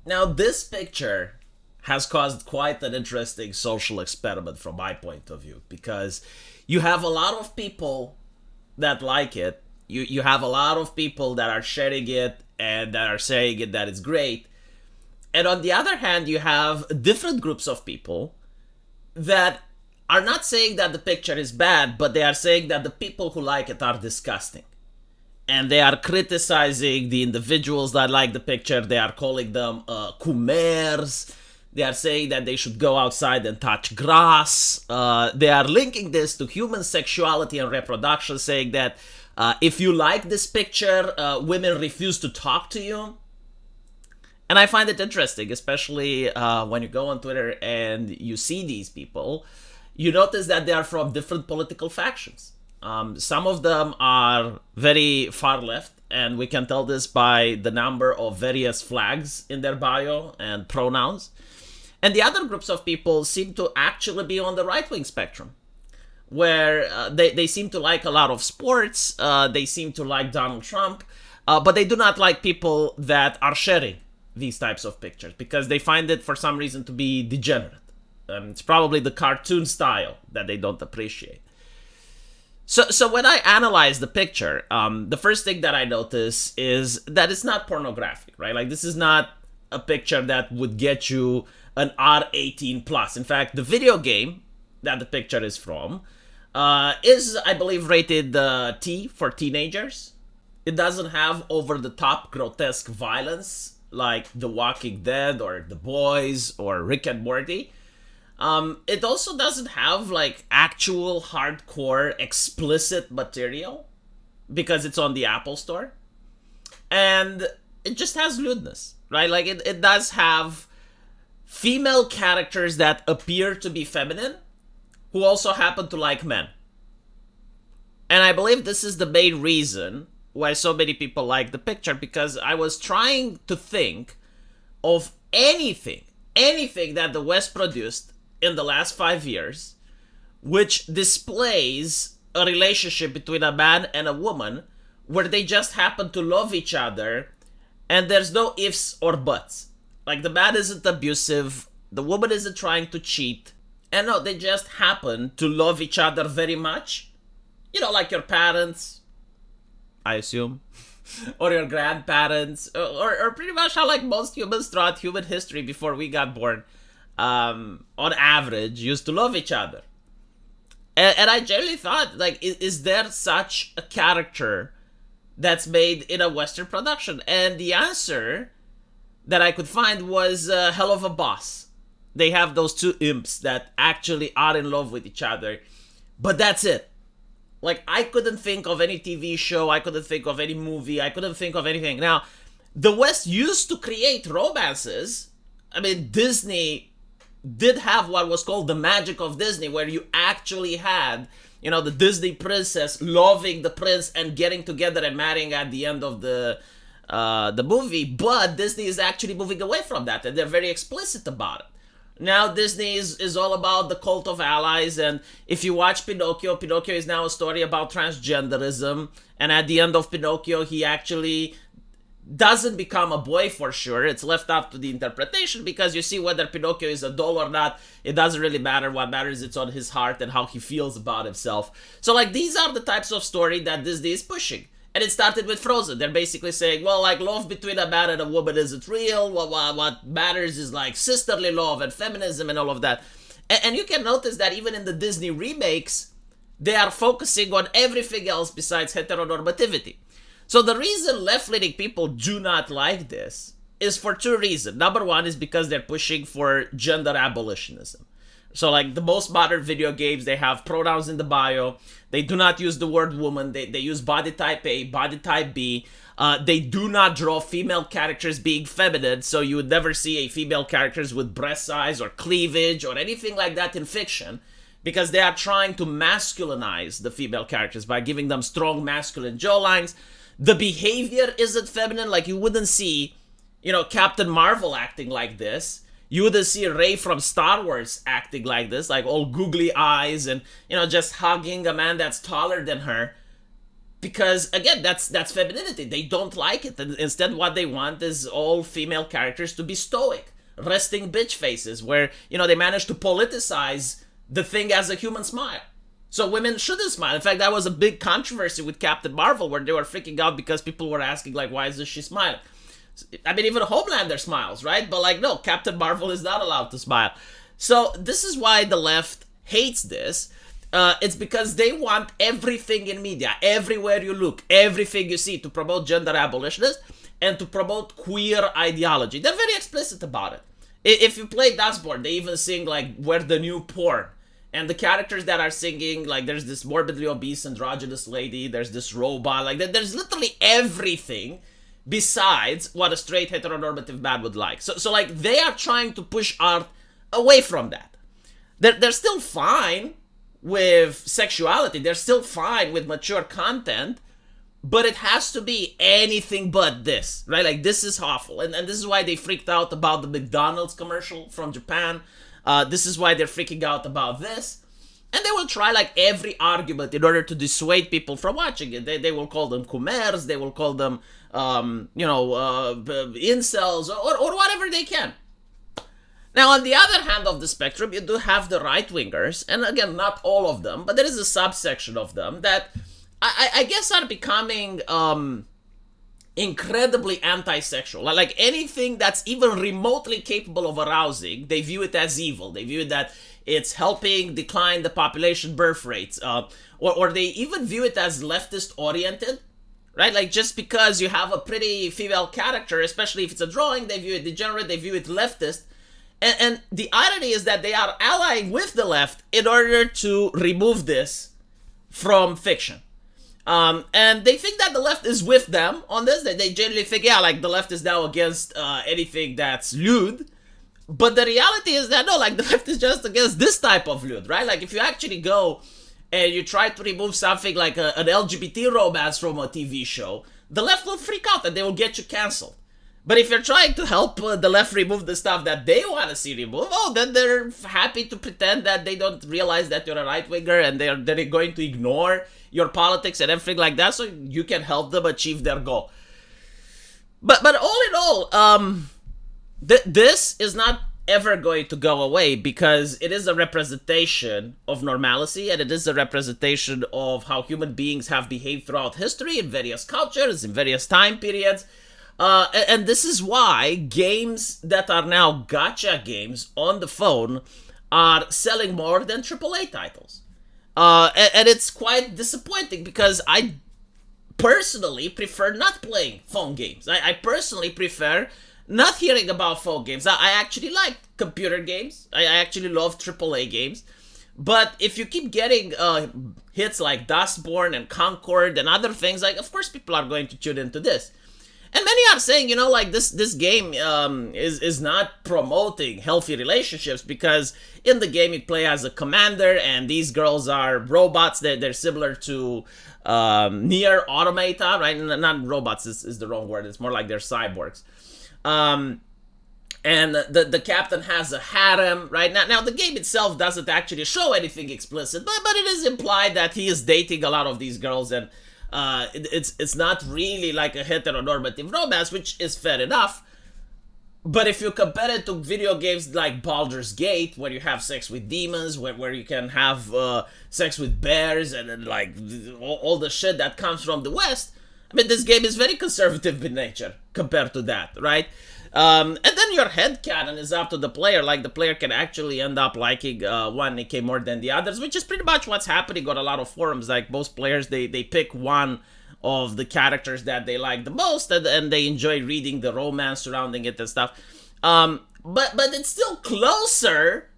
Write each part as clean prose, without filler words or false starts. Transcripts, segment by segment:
Now, this picture has caused quite an interesting social experiment from my point of view, because you have a lot of people that like it. You have a lot of people that are sharing it and that are saying it that it's great. And on the other hand, you have different groups of people that are not saying that the picture is bad, but they are saying that the people who like it are disgusting. And they are criticizing the individuals that like the picture. They are calling them Khmers. They are saying that they should go outside and touch grass. They are linking this to human sexuality and reproduction, saying that if you like this picture, women refuse to talk to you. And I find it interesting, especially when you go on Twitter and you see these people. You notice that they are from different political factions. Some of them are very far left, and we can tell this by the number of various flags in their bio and pronouns. And the other groups of people seem to actually be on the right-wing spectrum, where they seem to like a lot of sports, they seem to like Donald Trump, but they do not like people that are sharing these types of pictures, because they find it for some reason to be degenerate. It's probably the cartoon style that they don't appreciate. So when I analyze the picture, the first thing that I notice is that it's not pornographic, right? Like, this is not a picture that would get you an R18 plus. In fact, the video game that the picture is from is, I believe, rated T for teenagers. It doesn't have over-the-top grotesque violence like The Walking Dead or The Boys or Rick and Morty. It also doesn't have like actual hardcore explicit material because it's on the Apple Store. And it just has lewdness, right? Like, it does have female characters that appear to be feminine who also happen to like men. And I believe this is the main reason why so many people like the picture, because I was trying to think of anything that the West produced in the last 5 years which displays a relationship between a man and a woman where they just happen to love each other and there's no ifs or buts. Like, the man isn't abusive, the woman isn't trying to cheat, and no, they just happen to love each other very much. You know, like your parents, I assume, or your grandparents, or pretty much how like most humans throughout human history before we got born, on average, used to love each other. And I generally thought, like, is there such a character that's made in a Western production? And the answer that I could find was Hell of a Boss. They have those two imps that actually are in love with each other, but that's it. Like, I couldn't think of any TV show, I couldn't think of any movie, I couldn't think of anything. Now, the West used to create romances. I mean, Disney did have what was called the magic of Disney, where you actually had, you know, the Disney princess loving the prince and getting together and marrying at the end of the movie. But Disney is actually moving away from that, and they're very explicit about it. Now Disney is all about the cult of allies, and if you watch Pinocchio, Pinocchio is now a story about transgenderism, and at the end of Pinocchio, he actually doesn't become a boy for sure. It's left up to the interpretation, because you see whether Pinocchio is a doll or not, it doesn't really matter. What matters is it's on his heart and how he feels about himself. So, like, these are the types of story that Disney is pushing. And it started with Frozen. They're basically saying, well, like, love between a man and a woman isn't real. What matters is, like, sisterly love and feminism and all of that. And you can notice that even in the Disney remakes, they are focusing on everything else besides heteronormativity. So the reason left-leaning people do not like this is for two reasons. Number one is because they're pushing for gender abolitionism. So, like, the most modern video games, they have pronouns in the bio. They do not use the word woman. They use body type A, body type B. They do not draw female characters being feminine, so you would never see a female characters with breast size or cleavage or anything like that in fiction, because they are trying to masculinize the female characters by giving them strong masculine jawlines. The behavior isn't feminine. Like, you wouldn't see, you know, Captain Marvel acting like this. You wouldn't see Rey from Star Wars acting like this, like all googly eyes and, you know, just hugging a man that's taller than her. because again, that's femininity. They don't like it, and instead what they want is all female characters to be stoic, resting bitch faces, where they manage to politicize the thing as a human smile. So women shouldn't smile. In fact, that was a big controversy with Captain Marvel, where they were freaking out because people were asking, like, why is she smiling? I mean, even Homelander smiles, right? But like, no, Captain Marvel is not allowed to smile. So this is why the left hates this. It's because they want everything in media, everywhere you look, everything you see, to promote gender abolitionism and to promote queer ideology. They're very explicit about it. If you play Dustborn, they even sing, like, we're the new porn. And the characters that are singing, like, there's this morbidly obese androgynous lady, there's this robot, like, there's literally everything besides what a straight heteronormative man would like. So like, they are trying to push art away from that. They're still fine with sexuality, they're still fine with mature content, but it has to be anything but this, right? Like, this is awful. And this is why they freaked out about the McDonald's commercial from Japan. This is why they're freaking out about this. And they will try, like, every argument in order to dissuade people from watching it. They will call them Khmers, they will call them, incels, or whatever they can. Now, on the other hand of the spectrum, you do have the right-wingers, and again, not all of them, but there is a subsection of them that I guess are becoming incredibly anti-sexual. Like, anything that's even remotely capable of arousing, they view it as evil. They view it that it's helping decline the population birth rates, or they even view it as leftist-oriented, right? Like, just because you have a pretty female character, especially if it's a drawing, they view it degenerate, they view it leftist. And the irony is that they are allying with the left in order to remove this from fiction. And they think that the left is with them on this. They generally think, yeah, like, the left is now against anything that's lewd. But the reality is that, no, like, the left is just against this type of lewd, right? Like, if you actually go and you try to remove something like an LGBT romance from a TV show, the left will freak out and they will get you canceled. But if you're trying to help the left remove the stuff that they want to see removed, then they're happy to pretend that they don't realize that you're a right-winger, and they're going to ignore your politics and everything like that, so you can help them achieve their goal. But all in all, this is not ever going to go away, because it is a representation of normalcy, and it is a representation of how human beings have behaved throughout history in various cultures, in various time periods. And this is why games that are now gacha games on the phone are selling more than AAA titles. And it's quite disappointing, because I personally prefer not playing phone games. I personally prefer not hearing about phone games. I actually like computer games. I actually love AAA games. But if you keep getting hits like Dustborn and Concord and other things, like, of course people are going to tune into this. And many are saying, like, this game is not promoting healthy relationships, because in the game you play as a commander, and these girls are robots. They're similar to near automata, right? Not robots is the wrong word. It's more like they're cyborgs. And the captain has a harem, right? Now the game itself doesn't actually show anything explicit, but it is implied that he is dating a lot of these girls, and it's not really like a heteronormative romance, which is fair enough. But if you compare it to video games like Baldur's Gate, where you have sex with demons, where you can have sex with bears, and like all the shit that comes from the West, I mean, this game is very conservative in nature compared to that, right? And then your headcanon is up to the player. Like, the player can actually end up liking one Nikkei more than the others, which is pretty much what's happening on a lot of forums. Like, most players, they pick one of the characters that they like the most, and they enjoy reading the romance surrounding it and stuff. But it's still closer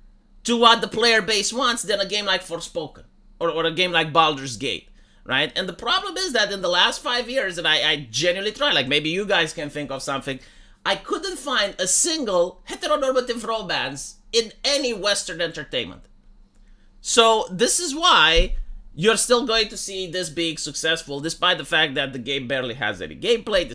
to what the player base wants than a game like Forspoken or a game like Baldur's Gate, right? And the problem is that in the last 5 years, and I genuinely try, like, maybe you guys can think of something, I couldn't find a single heteronormative romance in any Western entertainment. So this is why you're still going to see this being successful, despite the fact that the game barely has any gameplay,